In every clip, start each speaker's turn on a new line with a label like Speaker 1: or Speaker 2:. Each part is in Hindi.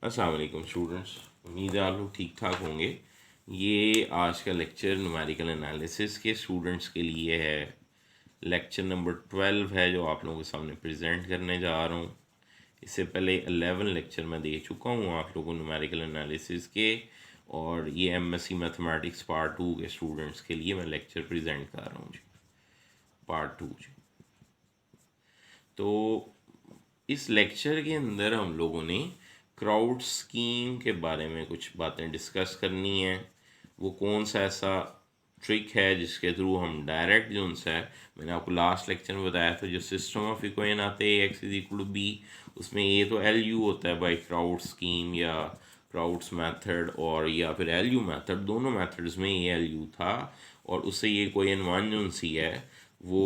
Speaker 1: अस्सलाम वालेकुम स्टूडेंट्स। उम्मीद है आप लोग ठीक ठाक होंगे। ये आज का लेक्चर न्यूमेरिकल एनालिसिस के स्टूडेंट्स के लिए है। लेक्चर नंबर 12 है जो आप लोगों के सामने प्रेजेंट करने जा रहा हूँ। इससे पहले 11 लेक्चर मैं दे चुका हूँ आप लोगों को न्यूमेरिकल एनालिसिस के, और ये एमएससी मैथमेटिक्स पार्ट 2 के स्टूडेंट्स के लिए मैं लेक्चर प्रेजेंट कर रहा हूँ जी, पार्ट 2 जी। तो इस लेक्चर के अंदर हम लोगों ने क्राउड स्कीम के बारे में कुछ बातें डिस्कस करनी है। वो कौन सा ऐसा ट्रिक है जिसके थ्रू हम डायरेक्ट जो उनसे है, मैंने आपको लास्ट लेक्चर में बताया था, जो सिस्टम ऑफ इक्वेशन आते हैं x is equal to b, उसमें ए तो एल यू होता है बाई क्राउड स्कीम या क्राउड्स मेथड, और या फिर एल यू मेथड, दोनों मेथड्स में ए एल यू था। और उससे ये इक्वेशन वन जो सी है वो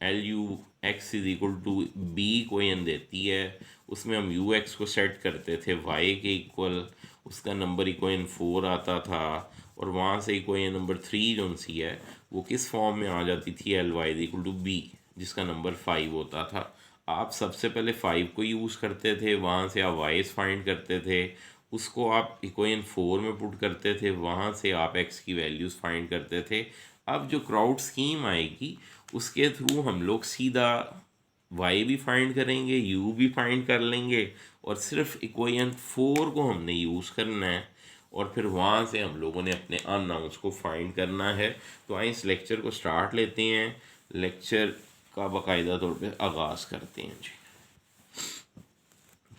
Speaker 1: L U x is equal to b equation देती है। उसमें हम यू एक्स को सेट करते थे वाई के इक्वल, उसका नंबर इक्वेशन 4 आता था। और वहाँ से इक्वेशन नंबर 3 जो सी है वो किस फॉर्म में आ जाती थी, L Y is equal to b, जिसका नंबर 5 होता था। आप सबसे पहले 5 को यूज़ करते थे, वहाँ से आप वाइस फाइंड करते थे, उसको आप इक्वेशन 4 में पुट करते थे, वहाँ से आप एक्स की वैल्यूज़ फाइंड करते थे। अब जो क्राउड स्कीम आएगी उसके थ्रू हम लोग सीधा वाई भी फाइंड करेंगे, यू भी फाइंड कर लेंगे, और सिर्फ इक्वेशन 4 को हमने यूज़ करना है, और फिर वहाँ से हम लोगों ने अपने अननाउंस को फाइंड करना है। तो आइए इस लेक्चर को स्टार्ट लेते हैं, लेक्चर का बाकायदा तौर पे आगाज़ करते हैं जी।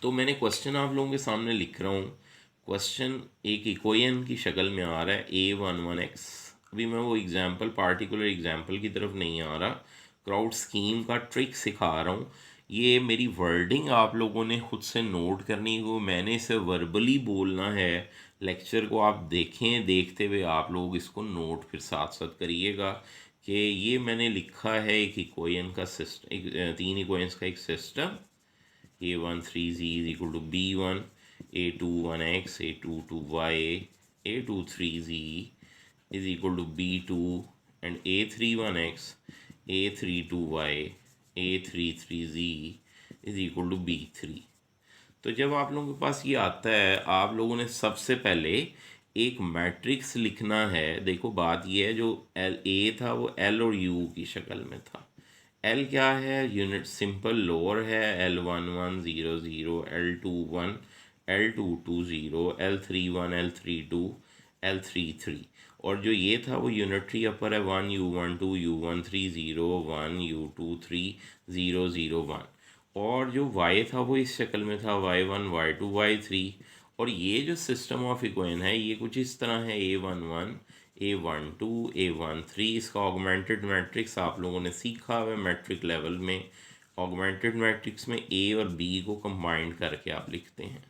Speaker 1: तो मैंने क्वेश्चन आप लोगों के सामने लिख रहा हूँ। क्वेश्चन एक इक्वेशन की शक्ल में आ रहा है a11x। अभी मैं वो एग्जाम्पल, पार्टिकुलर एग्जाम्पल की तरफ नहीं आ रहा, क्राउड स्कीम का ट्रिक सिखा रहा हूँ। ये मेरी वर्डिंग आप लोगों ने खुद से नोट करनी हो, मैंने इसे वर्बली बोलना है। लेक्चर को आप देखें, देखते हुए आप लोग इसको नोट फिर साथ साथ करिएगा कि ये मैंने लिखा है एक इक्वेशन का सिस्टम, एक तीन इक्वेशंस का एक system. a13z is equal to b1, a21x, a22y, a23z is equal to b2, and a31x, a32y, a33z is equal to b3। तो जब आप लोगों के पास ये आता है, आप लोगों ने सबसे पहले एक मैट्रिक्स लिखना है। देखो बात ये है, जो एल ए था वो एल और यू की शक्ल में था। एल क्या है, यूनिट सिंपल लोअर है, L11 0 0, L21 L22 0, L31 L32 L33। और जो ये था वो यूनिटरी अपर है, 1 U12 U13 0 1 U23 0 0 1। और जो y था वो इस शक्ल में था, y1 y2 y3। और ये जो सिस्टम ऑफ इक्वेशन है ये कुछ इस तरह है, a11 a12 a13। इसका ऑगमेंटेड मैट्रिक्स आप लोगों ने सीखा हुआ है मैट्रिक लेवल में। ऑगमेंटेड मैट्रिक्स में a और b को कंबाइंड करके आप लिखते हैं।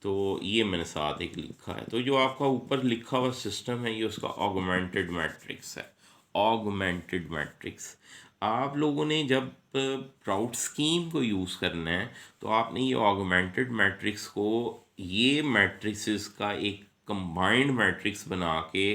Speaker 1: तो ये मैंने साथ एक लिखा है। तो जो आपका ऊपर लिखा हुआ सिस्टम है ये उसका ऑगमेंटेड मैट्रिक्स है। ऑगमेंटेड मैट्रिक्स आप लोगों ने जब क्राउड स्कीम को यूज़ करना है तो आपने ये ऑगमेंटेड मैट्रिक्स को ये मैट्रिक्स का एक कंबाइंड मैट्रिक्स बना के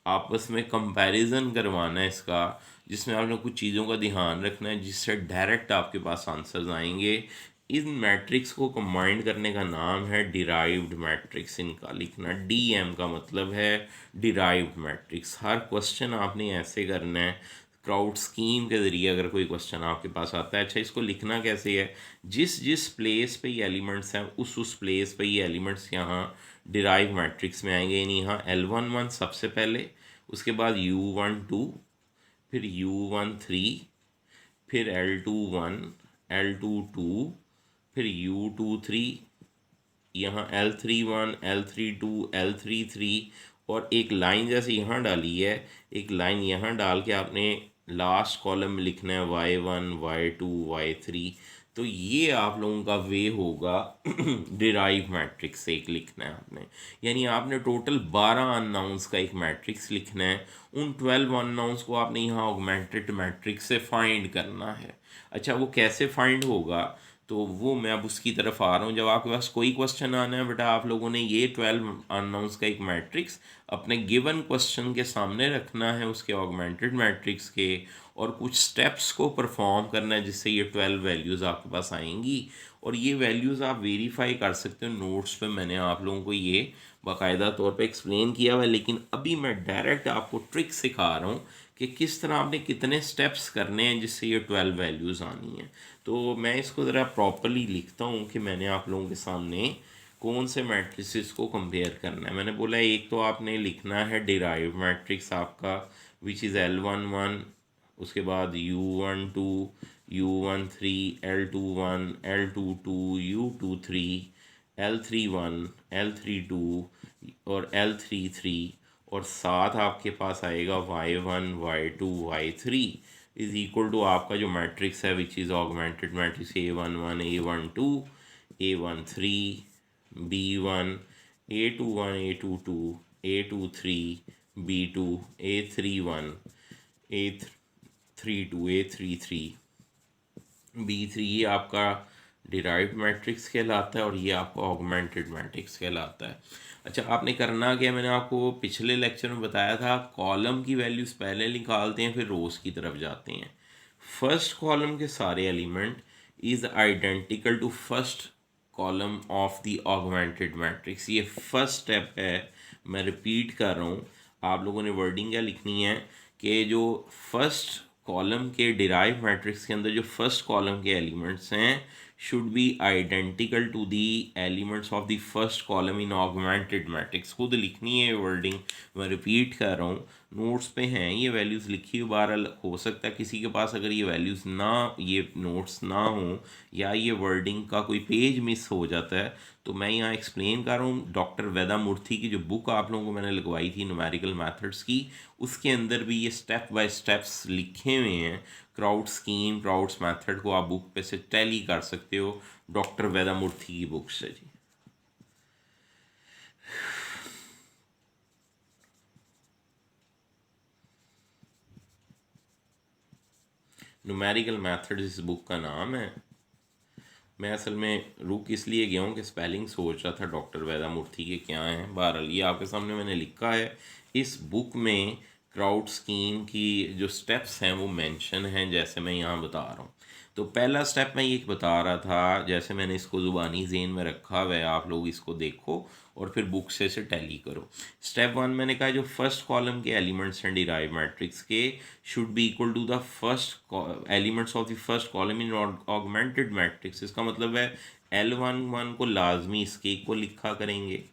Speaker 1: आपस में कंपैरिजन करवाना है इसका, जिसमें आपने कुछ चीज़ों का ध्यान रखना है जिससे डायरेक्ट आपके पास आंसर्स आएंगे। इन मैट्रिक्स को कंबाइंड करने का नाम है डिराइव्ड मैट्रिक्स। इनका लिखना डीएम का मतलब है डिराइव्ड मैट्रिक्स। हर क्वेश्चन आपने ऐसे करना है क्राउड स्कीम के ज़रिए। अगर कोई क्वेश्चन आपके पास आता है, अच्छा इसको लिखना कैसे है, जिस जिस प्लेस पे ये एलिमेंट्स हैं उस प्लेस पे ये एलिमेंट्स यहाँ डिराइव मैट्रिक्स में आएंगे। यानी यहाँ L11 सबसे पहले, उसके बाद U12, फिर U13, फिर L21 L22, फिर U23, यहाँ L31 L32 L33। और एक लाइन जैसे यहाँ डाली है, एक लाइन यहाँ डाल के आपने लास्ट कॉलम में लिखना है y1 y2 y3। तो ये आप लोगों का वे होगा डिराइव मैट्रिक्स एक लिखना है आपने। यानी आपने टोटल 12 अननाउंस का एक मैट्रिक्स लिखना है। उन 12 अननाउंस को आपने यहाँ ऑगमेंटेड मैट्रिक्स से फाइंड करना है। अच्छा वो कैसे फाइंड होगा, तो वो मैं अब उसकी तरफ आ रहा हूँ। जब आपके पास कोई क्वेश्चन आना है बेटा, आप लोगों ने ये 12 अननाउंस का एक मैट्रिक्स अपने गिवन क्वेश्चन के सामने रखना है, उसके ऑगमेंटेड मैट्रिक्स के, और कुछ स्टेप्स को परफॉर्म करना है जिससे ये 12 वैल्यूज़ आपके पास आएंगी। और ये वैल्यूज़ आप वेरीफाई कर सकते हो नोट्स पे। मैंने आप लोगों को ये बाकायदा तौर पे एक्सप्लेन किया हुआ है, लेकिन अभी मैं डायरेक्ट आपको ट्रिक सिखा रहा हूँ कि किस तरह आपने कितने स्टेप्स करने हैं जिससे ये 12 वैल्यूज़ आनी है। तो मैं इसको ज़रा प्रॉपरली लिखता हूँ कि मैंने आप लोगों के सामने कौन से मैट्रिसेस को कंपेयर करना है। मैंने बोला एक तो आपने लिखना है डिराइव मैट्रिक्स आपका विच इज़ L11, उसके बाद U12, U13, L21, L22, U23, L31, L32 और L33, और साथ आपके पास आएगा Y1, Y2, Y3 is equal to आपका जो मैट्रिक्स है which is augmented matrix A11, A12, A13, B1, A21, A22, A23, B2, A31, A32, A33, B3, ये आपका डिराइव्ड मैट्रिक्स कहलाता है और ये आपका ऑगमेंटेड मैट्रिक्स कहलाता है। अच्छा, आपने करना क्या, मैंने आपको पिछले लेक्चर में बताया था कॉलम की वैल्यूज़ पहले निकालते हैं फिर रोज़ की तरफ जाते हैं। फर्स्ट कॉलम के सारे element is identical to first column of the augmented matrix. ये फर्स्ट स्टेप है, मैं रिपीट कर रहा हूँ। आप लोगों ने वर्डिंग क्या लिखनी है कि जो फर्स्ट कॉलम के डिराइव मैट्रिक्स के अंदर जो फर्स्ट कॉलम के एलिमेंट्स हैं should be identical to the elements of the first column in augmented matrix. खुद लिखनी है वर्डिंग, मैं रिपीट कर रहा हूँ, नोट्स पे हैं ये वैल्यूज़ लिखी हुई। बहरहाल हो सकता है किसी के पास अगर ये वैल्यूज़ ना, ये नोट्स ना हो या ये वर्डिंग का कोई पेज मिस हो जाता है, तो मैं यहाँ एक्सप्लेन कर रहा हूँ। डॉक्टर वेदा मूर्ति की जो बुक आप लोगों को मैंने लगवाई थी न्यूमेरिकल मेथड्स की, उसके अंदर भी ये स्टेप बाय स्टेप्स लिखे हुए हैं। क्राउड स्कीम, क्राउड्स मेथड को आप बुक पे से टैली कर सकते हो, डॉक्टर वेदा मूर्ति की बुक से जी। न्यूमेरिकल मेथड्स इस बुक का नाम है। मैं असल में रुक इसलिए गया हूँ कि स्पेलिंग सोच रहा था डॉक्टर वेदा मूर्ति के क्या हैं। बहरहाल ये आपके सामने मैंने लिखा है। इस बुक में क्राउड स्कीम की जो स्टेप्स हैं वो मेंशन हैं, जैसे मैं यहाँ बता रहा हूँ। तो पहला स्टेप मैं ये बता रहा था, जैसे मैंने इसको ज़ुबानी ज़ेन में रखा हुआ है, आप लोग इसको देखो और फिर बुक से इसे टैली करो। स्टेप 1 मैंने कहा जो फर्स्ट कॉलम के एलिमेंट्स हैं डिराइव मैट्रिक्स के should be equal to the first elements of the first column in augmented matrix. इसका मतलब है L11 को लाजमी इसके इक्वल लिखा करेंगे,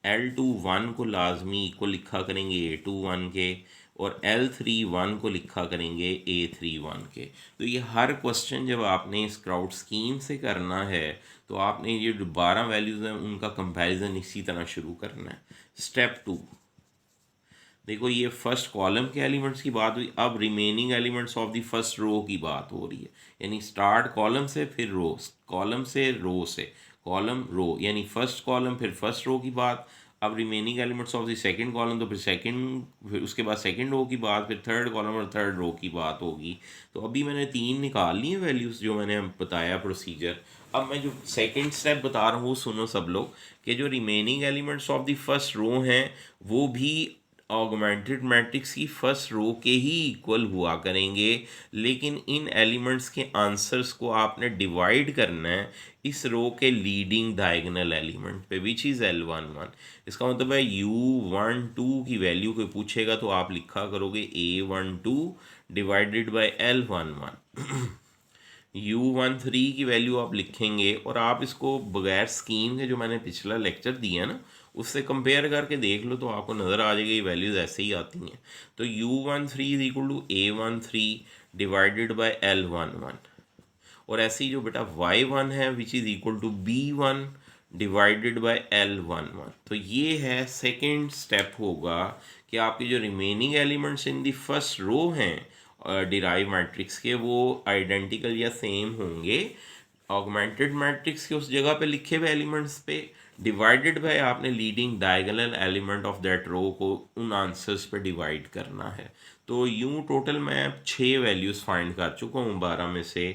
Speaker 1: L21 को लाजमी इक्वल लिखा करेंगे A21 के, और L31 को लिखा करेंगे A31 के। तो ये हर क्वेश्चन जब आपने इस क्राउड स्कीम से करना है तो आपने ये जो 12 वैल्यूज़ हैं उनका कंपैरिजन इसी तरह शुरू करना है। स्टेप 2 देखो, ये फर्स्ट कॉलम के एलिमेंट्स की बात हुई, अब remaining elements of the first row की बात हो रही है। यानी स्टार्ट कॉलम से फिर रो, कॉलम से रो से, कॉलम रो, यानी फर्स्ट कॉलम फिर फर्स्ट रो की बात। अब remaining elements of the second column, तो फिर सेकंड, फिर उसके बाद सेकंड रो की बात, फिर थर्ड कॉलम और थर्ड रो की बात होगी। तो अभी मैंने 3 निकाल ली है वैल्यूज़ जो मैंने बताया प्रोसीजर। अब मैं जो सेकंड स्टेप बता रहा हूँ वो सुनो सब लोग, कि जो remaining elements of the first row हैं वो भी ऑगमेंटेड मैट्रिक्स की फर्स्ट रो के ही इक्वल हुआ करेंगे, लेकिन इन एलिमेंट्स के आंसर्स को आपने डिवाइड करना है इस रो के लीडिंग डायगोनल एलिमेंट पे विच इज़ L11। इसका मतलब है U12 की वैल्यू कोई पूछेगा तो आप लिखा करोगे A12 divided by L11। U13 की वैल्यू आप लिखेंगे और आप इसको बगैर स्कीम के जो मैंने पिछला लेक्चर दिया ना उससे कंपेयर करके देख लो तो आपको नज़र आ जाएगा ये वैल्यूज़ ऐसे ही आती हैं। तो U13 is equal to A13 divided by L11, और ऐसे ही जो बेटा Y1 है which is equal to B1 divided by L11। तो ये है सेकेंड स्टेप होगा कि आपके जो remaining elements in the first row हैं डिराइव मैट्रिक्स के वो आइडेंटिकल या सेम होंगे ऑगमेंटेड मैट्रिक्स के उस जगह पे लिखे हुए एलिमेंट्स पे, डिवाइडेड बाय आपने leading diagonal element of that row को उन आंसर्स पे डिवाइड करना है। तो यूँ टोटल मैं 6 वैल्यूज़ फाइंड कर चुका हूँ 12 में से।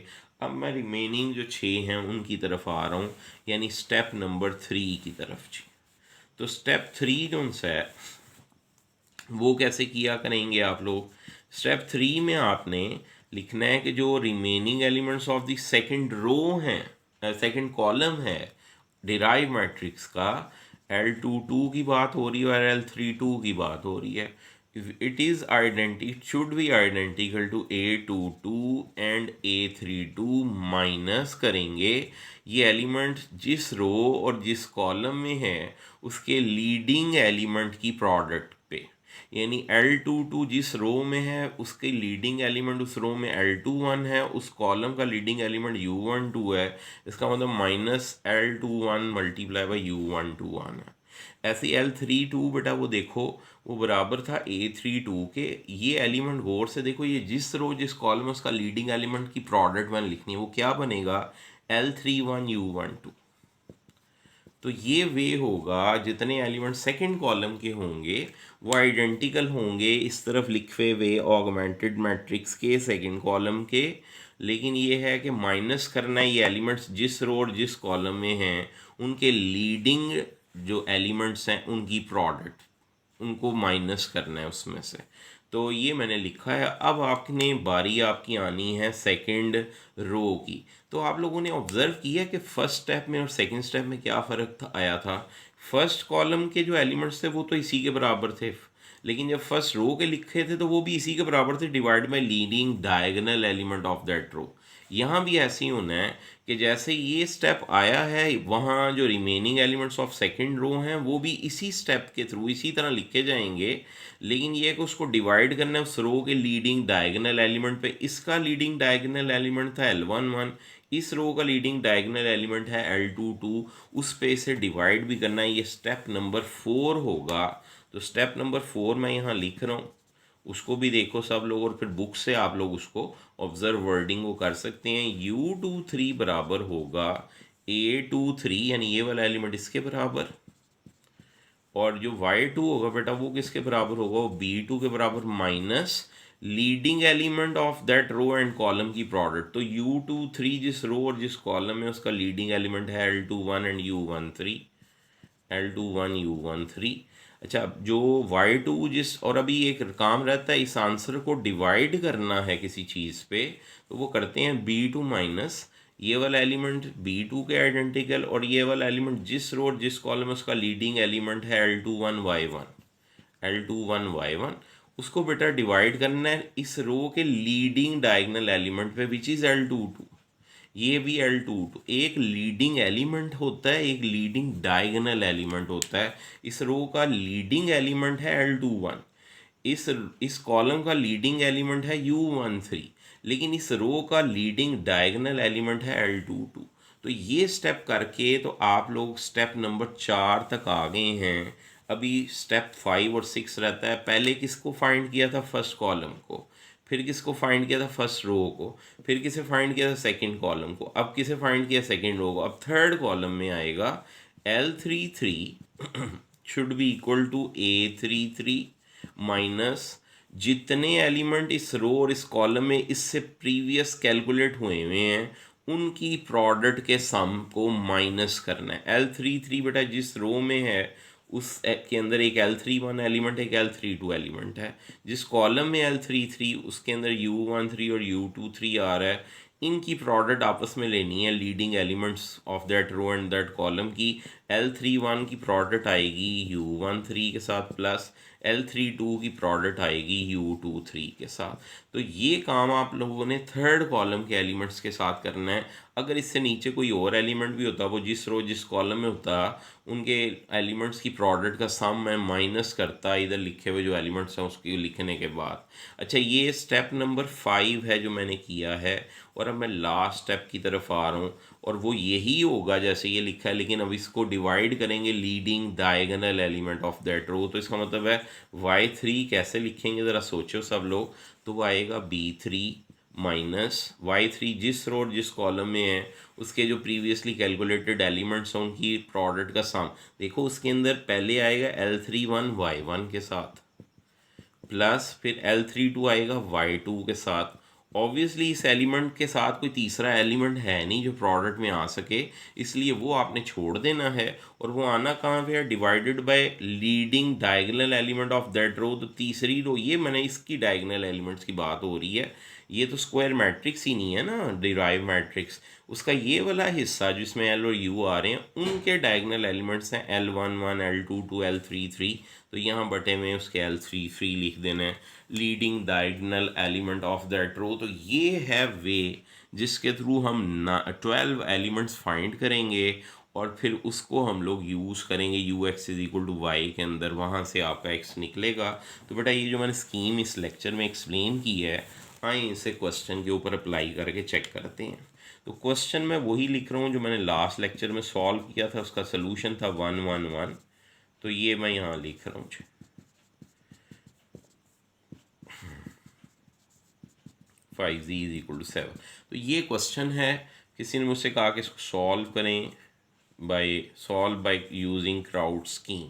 Speaker 1: अब मैं रिमेनिंग जो 6 हैं उनकी तरफ आ रहा हूँ, यानी स्टेप नंबर 3 की तरफ जी। तो स्टेप 3 जो सा है वो कैसे किया करेंगे आप लोग। स्टेप 3 में आपने लिखना है कि जो remaining elements of the second row हैं सेकंड कॉलम है डिराइव मैट्रिक्स का, L22 की बात हो रही है और L32 की बात हो रही है। It is it should be identical to A22 and A32 minus करेंगे ये एलिमेंट जिस रो और जिस कॉलम में है उसके लीडिंग एलिमेंट की प्रोडक्ट पे, यानी L22 जिस रो में है उसके लीडिंग एलिमेंट उस रो में L21 है, उस कॉलम का लीडिंग एलिमेंट U12 है, इसका मतलब minus L21 multiply by U12 है। ऐसे L32 बेटा वो देखो वो बराबर था A32 के, ये एलिमेंट गौर से देखो, ये जिस रो जिस कॉलम उसका लीडिंग एलिमेंट की प्रोडक्ट मैंने लिखनी है वो क्या बनेगा L31U12। तो ये वे होगा जितने एलिमेंट सेकंड कॉलम के होंगे वो आइडेंटिकल होंगे इस तरफ लिखे हुए ऑगमेंटेड मैट्रिक्स के सेकंड कॉलम के, लेकिन ये है कि माइनस करना है ये एलिमेंट्स जिस रो और जिस कॉलम में हैं उनके लीडिंग जो एलिमेंट्स हैं उनकी प्रोडक्ट, उनको माइनस करना है उसमें से। तो ये मैंने लिखा है। अब आपने बारी आपकी आनी है सेकंड रो की। तो आप लोगों ने ऑब्जर्व किया कि फर्स्ट स्टेप में और सेकंड स्टेप में क्या फ़र्क था आया था। फर्स्ट कॉलम के जो एलिमेंट्स थे वो तो इसी के बराबर थे, लेकिन जब फर्स्ट रो के लिखे थे तो वो भी इसी के बराबर थे divide by leading diagonal element of that row. यहाँ भी ऐसे ही होना है कि जैसे ये स्टेप आया है वहाँ जो remaining elements of second row हैं वो भी इसी स्टेप के थ्रू इसी तरह लिखे जाएंगे, लेकिन ये कि उसको डिवाइड करना है उस रो के लीडिंग डायगोनल एलिमेंट पे। इसका लीडिंग डायगोनल एलिमेंट था L11, इस रो का लीडिंग डायगोनल एलिमेंट है L22, उस पे इसे डिवाइड भी करना है। ये स्टेप नंबर 4 होगा। तो स्टेप नंबर 4 मैं यहाँ लिख रहा हूँ, उसको भी देखो सब लोग और फिर बुक से आप लोग उसको ऑब्जर्व वर्डिंग को कर सकते हैं। U23 बराबर होगा A23, यानी ये वाला एलिमेंट इसके बराबर, और जो Y2 होगा बेटा वो किसके बराबर होगा, वो B2 के बराबर minus leading element of that row and column की प्रोडक्ट। तो U23 जिस रो और जिस कॉलम में उसका लीडिंग एलिमेंट है L21 एंड U13, L21U13। अच्छा, जो Y2 जिस, और अभी एक काम रहता है इस आंसर को डिवाइड करना है किसी चीज़ पे, तो वो करते हैं B2 माइनस ये वाला एलिमेंट B2 के आइडेंटिकल और ये वाला एलिमेंट जिस रो और जिस कॉलम में उसका लीडिंग एलिमेंट है L21Y1, उसको बेटा डिवाइड करना है इस रो के लीडिंग डायगोनल एलिमेंट पे विच इज़ L22। ये भी L22 एक लीडिंग एलिमेंट होता है, एक लीडिंग डायगोनल एलिमेंट होता है। इस रो का लीडिंग एलिमेंट है L21, इस कॉलम का लीडिंग एलिमेंट है U13, लेकिन इस रो का लीडिंग डायगोनल एलिमेंट है L22। तो ये स्टेप करके तो आप लोग स्टेप नंबर 4 तक आ गए हैं। अभी स्टेप 5 और 6 रहता है। पहले किसको फाइंड किया था, फर्स्ट कॉलम को, फिर किसको फाइंड किया था, फर्स्ट रो को, फिर किसे फाइंड किया था, सेकंड कॉलम को, अब किसे फाइंड किया, सेकंड रो को। अब थर्ड कॉलम में आएगा L33 should be equal to A33 minus जितने एलिमेंट इस रो और इस कॉलम में इससे प्रीवियस कैलकुलेट हुए हुए हैं उनकी प्रोडक्ट के सम को माइनस करना है। L33 बेटा जिस रो में है उस के अंदर एक L31 एलिमेंट है, एक L32 एलिमेंट है। जिस कॉलम में L33 उसके अंदर U13 और U23 आ रहा है। इनकी प्रोडक्ट आपस में लेनी है leading elements of that row and that column की। L31 की प्रोडक्ट आएगी U13 के साथ प्लस L32 की प्रोडक्ट आएगी U23 के साथ। तो ये काम आप लोगों ने थर्ड कॉलम के एलिमेंट्स के साथ करना है। अगर इससे नीचे कोई और एलिमेंट भी होता, वो जिस रो जिस कॉलम में होता, उनके एलिमेंट्स की प्रोडक्ट का सम मैं माइनस करता इधर लिखे हुए जो एलिमेंट्स हैं उसकी लिखने के बाद। अच्छा, ये स्टेप नंबर 5 है जो मैंने किया है, और अब मैं लास्ट स्टेप की तरफ आ रहा हूँ और वो यही होगा जैसे ये लिखा है, लेकिन अब इसको डिवाइड करेंगे leading diagonal element of that row. तो इसका मतलब है Y3 कैसे लिखेंगे ज़रा सोचो सब लोग। तो वो आएगा B3 माइनस Y3 जिस रो जिस कॉलम में है उसके जो प्रीवियसली कैलकुलेटेड एलिमेंट्स हैं उनकी प्रोडक्ट का सम। देखो उसके अंदर पहले आएगा L31Y1 के साथ प्लस फिर L32 आएगा Y2 के साथ। ऑब्वियसली इस एलिमेंट के साथ कोई तीसरा एलिमेंट है नहीं जो प्रोडक्ट में आ सके, इसलिए वो आपने छोड़ देना है। और वो आना कहाँ पे है, divided by leading diagonal element of that row. तो तीसरी रो, ये मैंने इसकी डायगोनल एलिमेंट्स की बात हो रही है, ये तो स्क्वायर मैट्रिक्स ही नहीं है ना, डिराइव मैट्रिक्स। उसका ये वाला हिस्सा जिसमें एल और यू आ रहे हैं उनके डायगोनल एलिमेंट्स हैं L11 L22 L33। तो यहाँ बटे में उसके L33 लिख देना है, leading diagonal element of that row. तो ये है वे जिसके थ्रू हम 12 एलिमेंट्स फाइंड करेंगे और फिर उसको हम लोग यूज़ करेंगे U x is equal to Y के अंदर, वहाँ से आपका एक्स निकलेगा। तो बेटा ये जो मैंने स्कीम इस लेक्चर में एक्सप्लेन की है, आइए इसे क्वेश्चन के ऊपर अप्लाई करके चेक करते हैं। तो क्वेश्चन मैं वही लिख रहा हूँ जो मैंने लास्ट लेक्चर में सॉल्व किया था, उसका सोल्यूशन था 111। तो ये मैं यहाँ लिख रहा हूँ 5z इज इक्वल टू 7। तो ये क्वेश्चन है, किसी ने मुझसे कहा कि इसको सॉल्व करें बाय यूजिंग क्राउड स्कीम।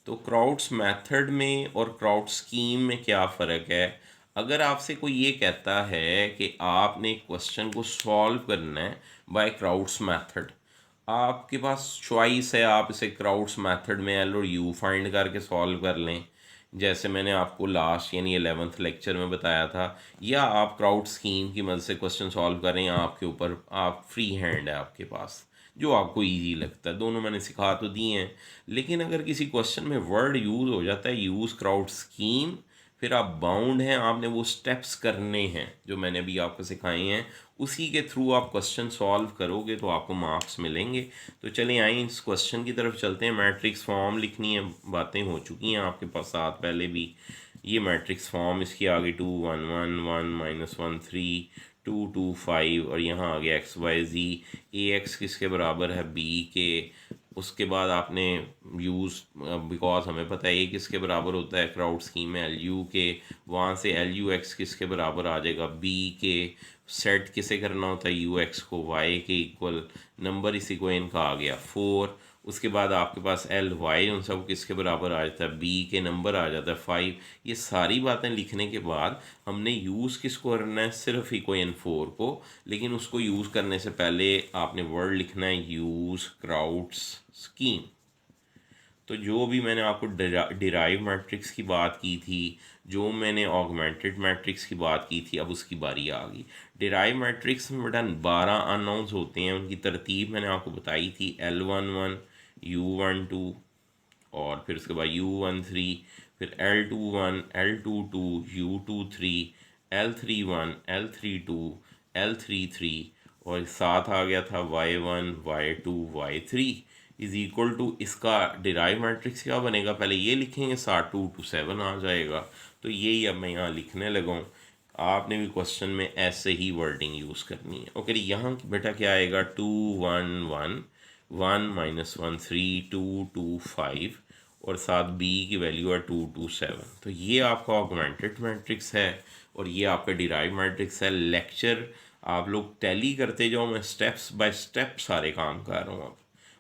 Speaker 1: तो क्राउड्स मेथड में और क्राउड स्कीम में क्या फ़र्क है? अगर आपसे कोई ये कहता है कि आपने क्वेश्चन को सॉल्व करना है बाय क्राउड्स मेथड, आपके पास चॉइस है, आप इसे क्राउड्स मेथड में एल और यू फाइंड करके सॉल्व कर लें, जैसे मैंने आपको लास्ट यानी 11th लेक्चर में बताया था, या आप क्राउड स्कीम की मदद से क्वेश्चन सॉल्व करें। आपके ऊपर, आप फ्री हैंड है आपके पास, जो आपको इजी लगता है। दोनों मैंने सिखा तो दिए हैं, लेकिन अगर किसी क्वेश्चन में वर्ड यूज़ हो जाता है यूज़ क्राउड स्कीम, फिर आप बाउंड हैं, आपने वो स्टेप्स करने हैं जो मैंने अभी आपको सिखाए हैं, उसी के थ्रू आप क्वेश्चन सॉल्व करोगे तो आपको मार्क्स मिलेंगे। तो चलिए आइए इस क्वेश्चन की तरफ चलते हैं। मैट्रिक्स फॉर्म लिखनी है, बातें हो चुकी हैं आपके पास साथ पहले भी। ये मैट्रिक्स फॉर्म, इसकी आगे 2 1 1 1 -1 3 2 2 5 और यहाँ आ गया एक्स वाई जी। ए एक्स किसके बराबर है? बी के। उसके बाद आपने यूज़, बिकॉज हमें पता है ए किसके बराबर होता है क्राउड स्कीम में, एल यू के। वहाँ से एल यू एक्स किसके बराबर आ जाएगा? बी के। सेट किसे करना होता है? यू एक्स को वाई के इक्वल। नंबर इसी को इनका आ गया 4। उसके बाद आपके पास एल वाई उन सब किसके बराबर आ जाता है? बी के। नंबर आ जाता है 5। ये सारी बातें लिखने के बाद हमने यूज़ किसको करना है? सिर्फ इक्वेशन 4 को। लेकिन उसको यूज़ करने से पहले आपने वर्ड लिखना है यूज़ क्राउड्स स्कीम। तो जो भी मैंने आपको डिराइव मैट्रिक्स की बात की थी, जो मैंने ऑगमेंटेड मैट्रिक्स की बात की थी, अब उसकी बारी आ गई। डिराइव मैट्रिक्स में बेटा 12 अननोन्स होते हैं, उनकी तरतीब मैंने आपको बताई थी। L11 U12 और फिर उसके बाद U13, फिर L21 L22 U23 L31 L32 L33 और साथ आ गया था Y1 Y2 Y3 is equal to. इसका डिराइव मैट्रिक्स क्या बनेगा? पहले ये लिखेंगे, 2 to 7 आ जाएगा। तो यही अब मैं यहाँ लिखने लगा हूँ। आपने भी क्वेश्चन में ऐसे ही वर्डिंग यूज़ करनी है। ओके, यहाँ बेटा क्या आएगा? 2 1 1 1 -1 3 2 2 5 और साथ बी की वैल्यू है 2 2 7। तो ये आपका ऑगमेंटेड मैट्रिक्स है और ये आपका डिराइव मैट्रिक्स है। लेक्चर आप लोग टैली करते जाओ, मैं स्टेप्स बाय स्टेप सारे काम कर रहा हूँ अब।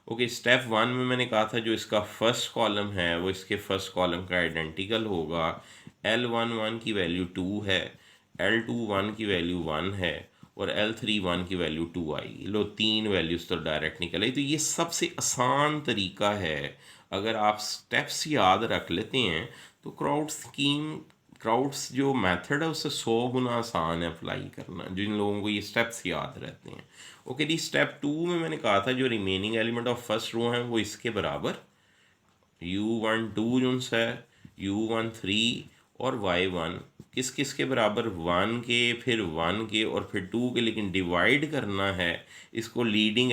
Speaker 1: ओके, स्टेप 1 में मैंने कहा था जो इसका फर्स्ट कॉलम है वो इसके फर्स्ट कॉलम का आइडेंटिकल होगा। L11 की वैल्यू 2 है, L21 की वैल्यू 1 है और L31 की वैल्यू 2 आएगी। लो, 3 वैल्यूज़ तो डायरेक्ट निकल आई। तो ये सबसे आसान तरीका है, अगर आप स्टेप्स याद रख लेते हैं तो क्राउड्स जो मेथड है उससे 100 गुना आसान है अप्लाई करना, जिन लोगों को ये स्टेप्स याद रहते हैं। ओके जी, स्टेप 2 में मैंने कहा था जो remaining element of first row हैं वो इसके बराबर U12 जो है, U13 और Y1 किस किस के बराबर? 1 के, फिर 1 के और फिर 2 के। लेकिन डिवाइड करना है इसको leading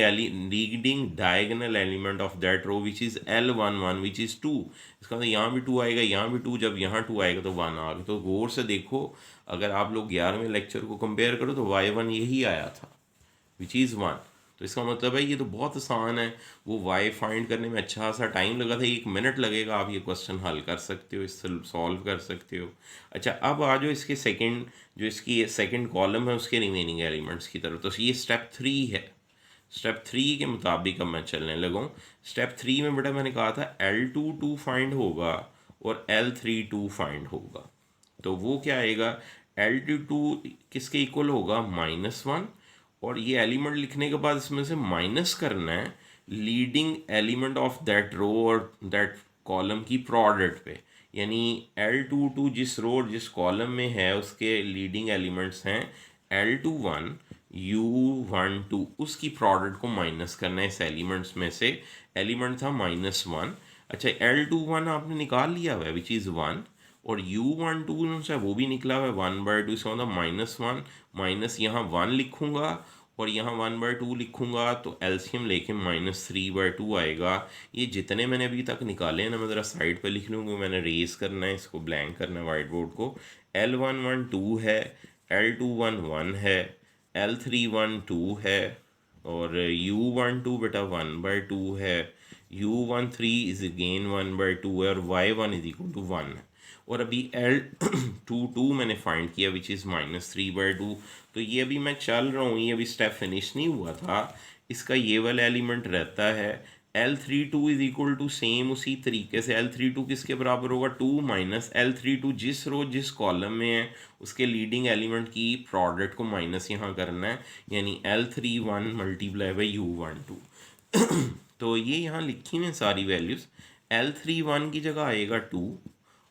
Speaker 1: diagonal element of that row which is L11 which is 2। इसका मतलब यहाँ भी 2 आएगा, यहाँ भी 2, जब यहाँ 2 आएगा तो 1 आ गया। तो गौर से देखो, अगर आप लोग 11वें लेक्चर को कंपेयर करो तो Y1 यही आया था विच इज़ 1। तो इसका मतलब है ये तो बहुत आसान है। वो वाई फाइंड करने में अच्छा सा टाइम लगा था, 1 मिनट लगेगा, आप ये क्वेश्चन हल कर सकते हो, इससे सॉल्व कर सकते हो। अच्छा, अब आ जाओ इसके सेकंड, जो इसकी सेकंड कॉलम है उसके रिमेनिंग एलिमेंट्स की तरफ। तो ये स्टेप 3 है। स्टेप 3 के मुताबिक अब मैं चलने लगा हूँ। स्टेप 3 में बेटा मैंने कहा था L22 फाइंड होगा और L32 फाइंड होगा। तो वो क्या आएगा? L22 किसके इक्वल होगा? -1। और ये एलिमेंट लिखने के बाद इसमें से माइनस करना है लीडिंग एलिमेंट ऑफ दैट रो और दैट कॉलम की प्रोडक्ट पे। यानी L22 जिस रो और जिस कॉलम में है उसके लीडिंग एलिमेंट्स हैं L21 U12, उसकी प्रोडक्ट को माइनस करना है इस एलिमेंट्स में से। एलिमेंट था -1। अच्छा, L21 आपने निकाल लिया हुआ है विच इज़ 1, और U12 से वो भी निकला हुआ है 1/2। इसका मतलब -1 माइनस यहाँ 1 लिखूँगा और यहाँ 1/2 लिखूँगा, तो एलसीएम लेके -3/2 आएगा। ये जितने मैंने अभी तक निकाले हैं ना, मैं ज़रा साइड पे लिख लूँगा, मैंने रेज करना है, इसको ब्लैंक करना है वाइट बोर्ड को। L11 2 है, L21 1 है, L31 2 है, और U12 बेटा 1/2 है, U13 इज अगेन 1/2 है, और Y1 इज इक्वल टू 1 है। और अभी L22 मैंने फाइंड किया विच इज़ -3/2। तो ये अभी मैं चल रहा हूँ, ये अभी स्टेप फिनिश नहीं हुआ था, इसका ये वाला एलिमेंट रहता है। L32 is equal to same उसी तरीके से L32 किसके बराबर होगा 2 माइनस L32 जिस रो जिस कॉलम में है उसके लीडिंग एलिमेंट की प्रोडक्ट को माइनस यहाँ करना है, यानी L31 मल्टीप्लाई बाई U12। तो ये यहाँ लिखी ने सारी वैल्यूज़। L31 की जगह आएगा 2,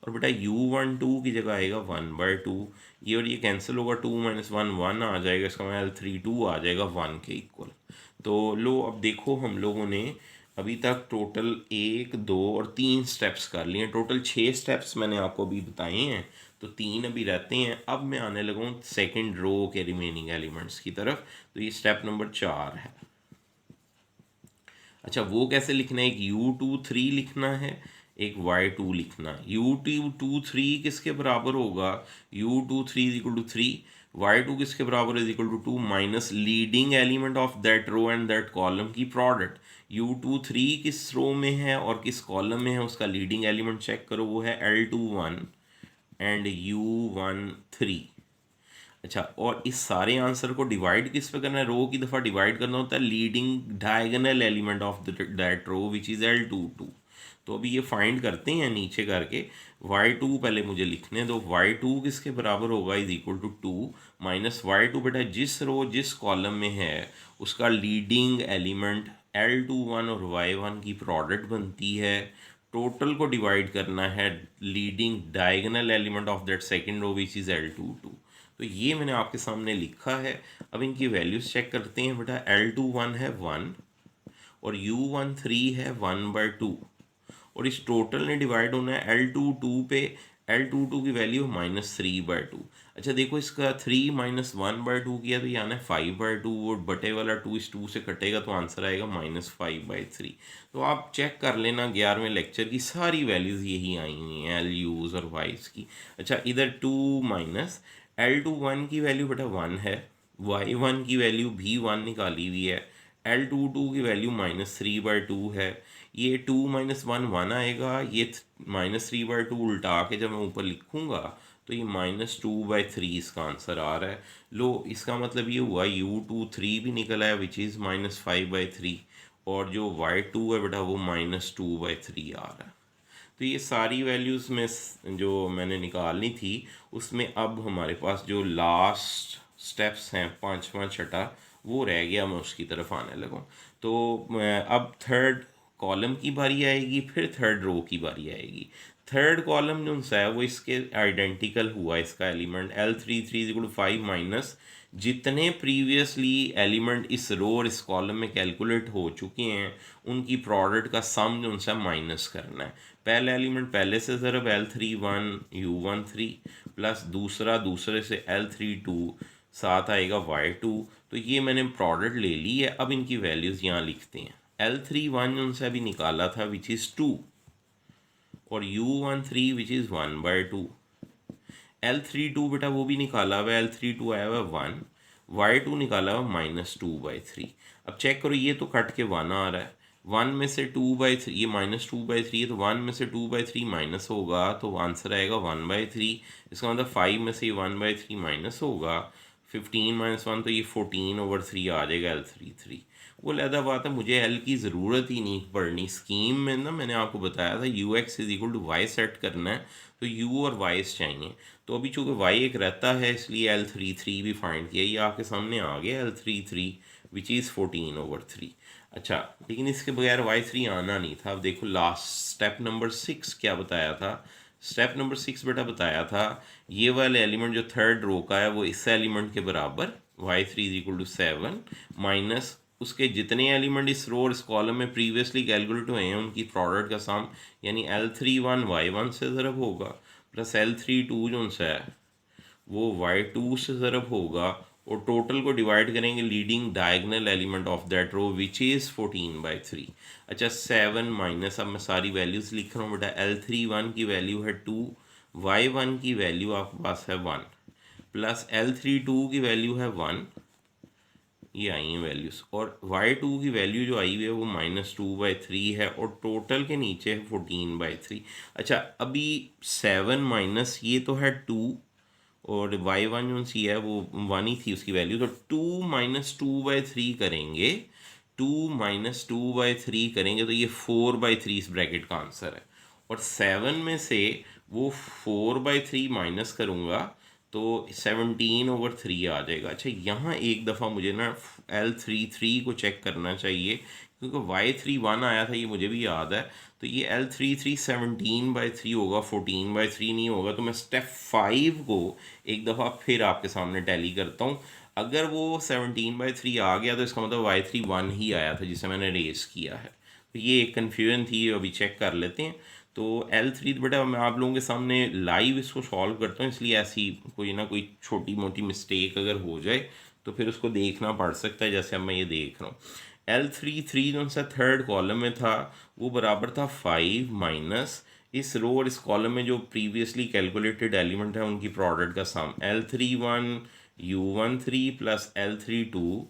Speaker 1: और बेटा U12 की जगह आएगा 1/2। ये और ये कैंसिल होगा, 2 - 1 1 आ जाएगा, इसका मतलब L32 आ जाएगा 1 के इक्वल। तो लो अब देखो, हम लोगों ने अभी तक टोटल 1 2 और 3 स्टेप्स कर लिए हैं। टोटल 6 स्टेप्स मैंने आपको अभी बताए हैं, तो 3 अभी रहते हैं। अब मैं आने लगा हूँ सेकेंड रो के रिमेनिंग एलिमेंट्स की तरफ। तो ये स्टेप नंबर 4 है। अच्छा, वो कैसे लिखना है, एक U23 लिखना है, एक Y2 लिखना है। U23 किसके बराबर होगा, U23 is equal to 3, Y2 किसके बराबर is equal to 2 minus leading element of that row and that column की प्रोडक्ट। U23 किस रो में है और किस कॉलम में है, उसका लीडिंग एलिमेंट चेक करो, वो है L21 एंड U13। अच्छा, और इस सारे आंसर को डिवाइड किस पे करना है, रो की दफ़ा डिवाइड करना होता है leading diagonal element of that row which is L22। तो अभी ये फाइंड करते हैं नीचे करके। Y2 पहले मुझे लिखने दो, Y2 किसके बराबर होगा, is equal to 2 minus Y2 बेटा जिस रो जिस कॉलम में है उसका लीडिंग एलिमेंट L21 और Y1 की प्रोडक्ट बनती है। टोटल को डिवाइड करना है leading diagonal element of that second row which is L22। तो ये मैंने आपके सामने लिखा है। अब इनकी वैल्यूज़ चेक करते हैं बेटा। L21 है 1 और U13 है 1/2, और इस टोटल ने डिवाइड होना है L22 पे। L22 की वैल्यू -3/2। अच्छा देखो, इसका 3 - 1/2 किया तो ये आना है 5/2, और बटे वाला 2 इस 2 से कटेगा तो आंसर आएगा -5/3। तो आप चेक कर लेना, 11वें लेक्चर की सारी वैल्यूज़ यही आई हुई हैं एल यूज़ और वाइज की। अच्छा, इधर 2 माइनस L21 की वैल्यू बेटा 1 है, Y1 की वैल्यू भी 1 निकाली हुई है, L22 की वैल्यू -3/2 है। ये 2 - 1 1 आएगा, ये -3/2 उल्टा के जब मैं ऊपर लिखूँगा तो ये -2/3 इसका आंसर आ रहा है। लो, इसका मतलब ये हुआ U23 भी निकला है विच इज़ -5/3, और जो Y2 है बेटा वो -2/3 आ रहा है। तो ये सारी वैल्यूज़ में जो मैंने निकालनी थी, उसमें अब हमारे पास जो लास्ट स्टेप्स हैं 5वां 6ठा वो रह गया, मैं उसकी तरफ आने लगा। तो अब थर्ड कॉलम की बारी आएगी, फिर थर्ड रो की बारी आएगी। थर्ड कॉलम जो सा है वो इसके आइडेंटिकल हुआ, इसका एलिमेंट L33 = 5 माइनस जितने प्रीवियसली एलिमेंट इस रो और इस कॉलम में कैलकुलेट हो चुके हैं उनकी प्रोडक्ट का सम जो उनसे माइनस करना है। पहला एलिमेंट पहले से ज़रब L31 U13 प्लस दूसरा दूसरे से L32, साथ आएगा Y2। तो ये मैंने प्रोडक्ट ले ली है। अब इनकी वैल्यूज़ यहाँ लिखते हैं। L31 उनसे अभी निकाला था विच इज़ 2, और U13 विच इज़ 1/2। L32 बेटा वो भी निकाला हुआ है, L32 आया हुआ है 1, Y2 निकाला हुआ -2/3। अब चेक करो, ये तो कट के 1 आ रहा है, 1 में से 2/3, ये -2/3 है तो 1 में से 2/3 माइनस होगा तो आंसर आएगा 1/3। इसका मतलब 5 में से 1/3 माइनस होगा, 15 - 1 तो ये 14/3 आ जाएगा L33। वो लहदा बात है, मुझे एल की ज़रूरत ही नहीं पड़नी। स्कीम में ना मैंने आपको बताया था UX = Y सेट करना है, तो U और Y's चाहिए। तो अभी चूँकि Y एक रहता है इसलिए L33 भी फाइंड किया, ये आपके सामने आ गया L33 विच इज़ 14/3। अच्छा, लेकिन इसके बगैर Y3 आना नहीं था। अब देखो लास्ट स्टेप नंबर 6 क्या बताया था, स्टेप नंबर 6 बेटा बताया था ये वाले एलिमेंट जो थर्ड रो का है वो इस एलिमेंट के बराबर y3 = 7 माइनस उसके जितने एलिमेंट इस रो और इस कॉलम में प्रीवियसली कैलकुलेट हुए हैं उनकी प्रोडक्ट का सम यानी L31 y1 से ज़रब होगा प्लस L32 जो उनसे है वो y2 से ज़रब होगा और टोटल को डिवाइड करेंगे leading diagonal element of that row which is 14/3। अच्छा 7 माइनस, अब मैं सारी वैल्यूज़ लिख रहा हूँ बेटा। L31 की वैल्यू है 2, y1 की वैल्यू आपके पास है 1 प्लस L32 की वैल्यू है 1, ये आई हैं वैल्यूज़, और y2 की वैल्यू जो आई हुई है वो -2/3 है और टोटल के नीचे है 14/3। अच्छा अभी 7 माइनस ये तो है 2 और y1 जो सी है वो 1 ही थी उसकी वैल्यू, तो 2 - 2/3 करेंगे, 2 - 2/3 करेंगे तो ये 4/3 इस ब्रैकेट का आंसर है। और 7 में से वो 4/3 माइनस करूँगा तो 17/3 आ जाएगा। अच्छा यहाँ एक दफ़ा मुझे ना L33 को चेक करना चाहिए क्योंकि y31 आया था, ये मुझे भी याद है। तो ये L33 17/3 होगा, 14/3 नहीं होगा। तो मैं स्टेप 5 को एक दफ़ा फिर आपके सामने टैली करता हूँ। अगर वो 17/3 आ गया तो इसका मतलब y31 ही आया था जिसे मैंने रेस किया है। तो ये एक कन्फ्यूजन थी, अभी चेक कर लेते हैं। तो L3 तो बेटा मैं आप लोगों के सामने लाइव इसको सॉल्व करता हूँ, इसलिए ऐसी कोई ना कोई छोटी मोटी मिस्टेक अगर हो जाए तो फिर उसको देखना पड़ सकता है, जैसे अब मैं ये देख रहा हूँ। L33 जो सा थर्ड कॉलम में था वो बराबर था 5 माइनस इस रो और इस कॉलम में जो प्रीवियसली कैलकुलेटेड एलिमेंट है उनकी प्रोडक्ट का सम L31 U13 plus L32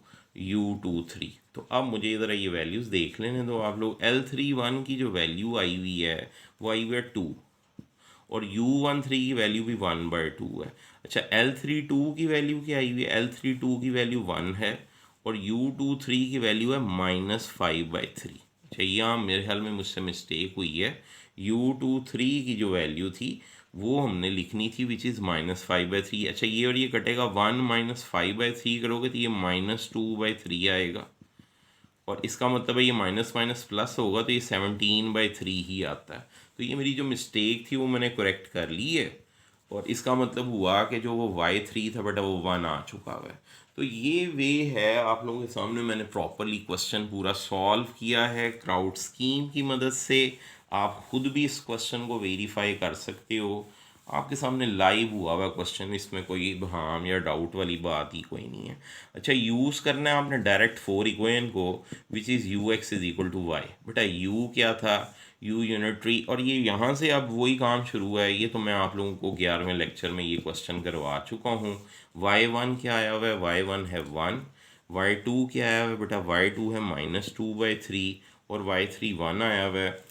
Speaker 1: U23। तो अब मुझे इधर ये वैल्यूज़ देख लेने दो आप लोग। L31 की जो वैल्यू आई हुई है वो आई हुई है 2 और U13 की वैल्यू भी 1/2 है। अच्छा L32 की वैल्यू क्या आई हुई है? L32 की वैल्यू 1 है और U23 की वैल्यू है -5/3। अच्छा यहाँ मेरे ख्याल में मुझसे मिस्टेक हुई है। U23 की जो वैल्यू थी वो हमने लिखनी थी विच इज़ -5/3। अच्छा ये और ये कटेगा, 1 - 5/3 करोगे तो ये -2/3 आएगा और इसका मतलब है ये माइनस माइनस प्लस होगा तो ये 17/3 ही आता है। तो ये मेरी जो मिस्टेक थी वो मैंने करेक्ट कर ली है और इसका मतलब हुआ कि जो वो y3 था बेटा वो 1 आ चुका हुआ है। तो ये वे है आप लोगों के सामने मैंने प्रॉपरली क्वेश्चन पूरा सॉल्व किया है क्राउड स्कीम की मदद से। आप खुद भी इस क्वेश्चन को वेरीफाई कर सकते हो, आपके सामने लाइव हुआ हुआ क्वेश्चन, इसमें कोई भाम या डाउट वाली बात ही कोई नहीं है। अच्छा यूज़ करना है आपने डायरेक्ट 4 इक्वेशन को विच इज़ ux = y। बेटा u क्या था? u यूनिटरी, और ये यहाँ से अब वही काम शुरू है। ये तो मैं आप लोगों को 11वें लेक्चर में ये क्वेश्चन करवा चुका हूँ। y1 क्या आया हुआ है? y1 है 1। y2 क्या आया हुआ है बेटा? y2 है -2/3 और y3 1 आया हुआ है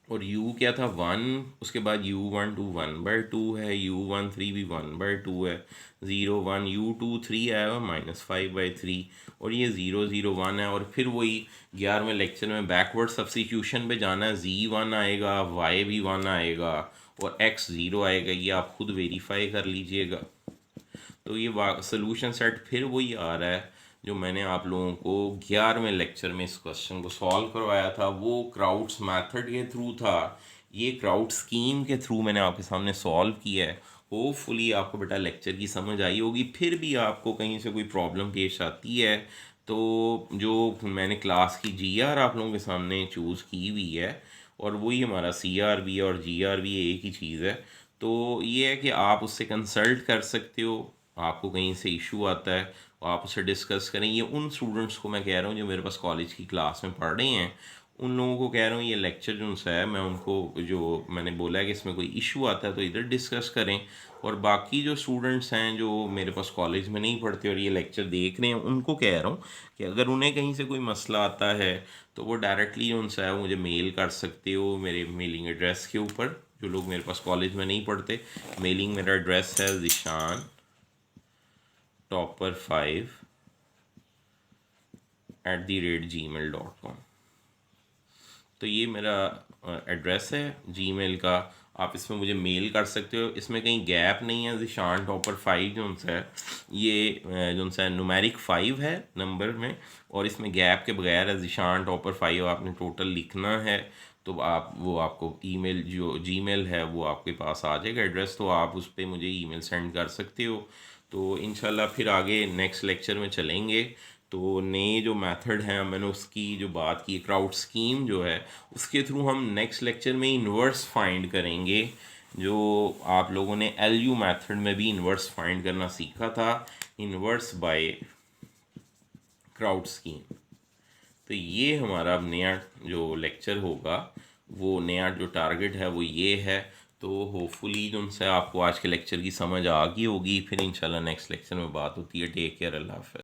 Speaker 1: और u क्या था? 1। उसके बाद u12 1/2 है, u13 भी 1/2 है, 0 1 u23 आया हुआ -5/3 और ये 0 0 1 है। और फिर वही 11वें लेक्चर में बैकवर्ड सब्स्टिट्यूशन पे जाना है। z1 आएगा, y भी 1 आएगा और x 0 आएगा, ये आप खुद वेरीफाई कर लीजिएगा। तो ये सोल्यूशन सेट फिर वही आ रहा है जो मैंने आप लोगों को 11वें लेक्चर में इस क्वेश्चन को सॉल्व करवाया था। वो क्राउड्स मेथड के थ्रू था, ये क्राउड स्कीम के थ्रू मैंने आपके सामने सॉल्व किया है। होपफुली आपको बेटा लेक्चर की समझ आई होगी। फिर भी आपको कहीं से कोई प्रॉब्लम पेश आती है तो जो मैंने क्लास की GR आप लोगों के सामने चूज़ की हुई है और वही हमारा CR भी है और GR भी एक ही चीज़ है। तो ये है कि आप उससे कंसल्ट कर सकते हो, आपको कहीं से इशू आता है आप उससे डिस्कस करें। ये उन स्टूडेंट्स को मैं कह रहा हूँ जो मेरे पास कॉलेज की क्लास में पढ़ रहे हैं, उन लोगों को कह रहा हूँ ये लेक्चर जो सा है मैं उनको जो मैंने बोला है कि इसमें कोई इशू आता है तो इधर डिस्कस करें। और बाकी जो स्टूडेंट्स हैं जो मेरे पास कॉलेज में नहीं पढ़ते और ये लेक्चर देख रहे हैं उनको कह रहा हूँ कि अगर उन्हें कहीं से कोई मसला आता है तो वो डायरेक्टली उनसे मुझे मेल कर सकते हो मेरे मेलिंग एड्रेस के ऊपर। जो लोग मेरे पास कॉलेज में नहीं पढ़ते, मेलिंग मेरा एड्रेस है ज़ीशान topper5@gmail.com। तो ये मेरा एड्रेस है जीमेल का, आप इसमें मुझे मेल कर सकते हो। इसमें कहीं गैप नहीं है। ज़ीशान topper5 जो उनसे है ये जो उनसे न्यूमेरिक 5 है नंबर में और इसमें गैप के बगैर है ज़ीशान topper5 आपने टोटल लिखना है। तो आप वो आपको ईमेल जो जीमेल है वो आपके पास आ जाएगा एड्रेस, तो आप उस पर मुझे ईमेल सेंड कर सकते हो। तो इंशाल्लाह फिर आगे नेक्स्ट लेक्चर में चलेंगे। तो नए जो मेथड हैं मैंने उसकी जो बात की, क्राउड स्कीम जो है उसके थ्रू हम नेक्स्ट लेक्चर में इन्वर्स फाइंड करेंगे, जो आप लोगों ने LU मेथड में भी इन्वर्स फाइंड करना सीखा था, इन्वर्स बाय क्राउड स्कीम। तो ये हमारा अब नया जो लेक्चर होगा, वो नया जो टारगेट है वो ये है। तो होपफुली उनसे आपको आज के लेक्चर की समझ आ गई होगी। फिर इंशाल्लाह नेक्स्ट लेक्चर में बात होती है। टेक केयर, अल्लाह हाफ़िज़।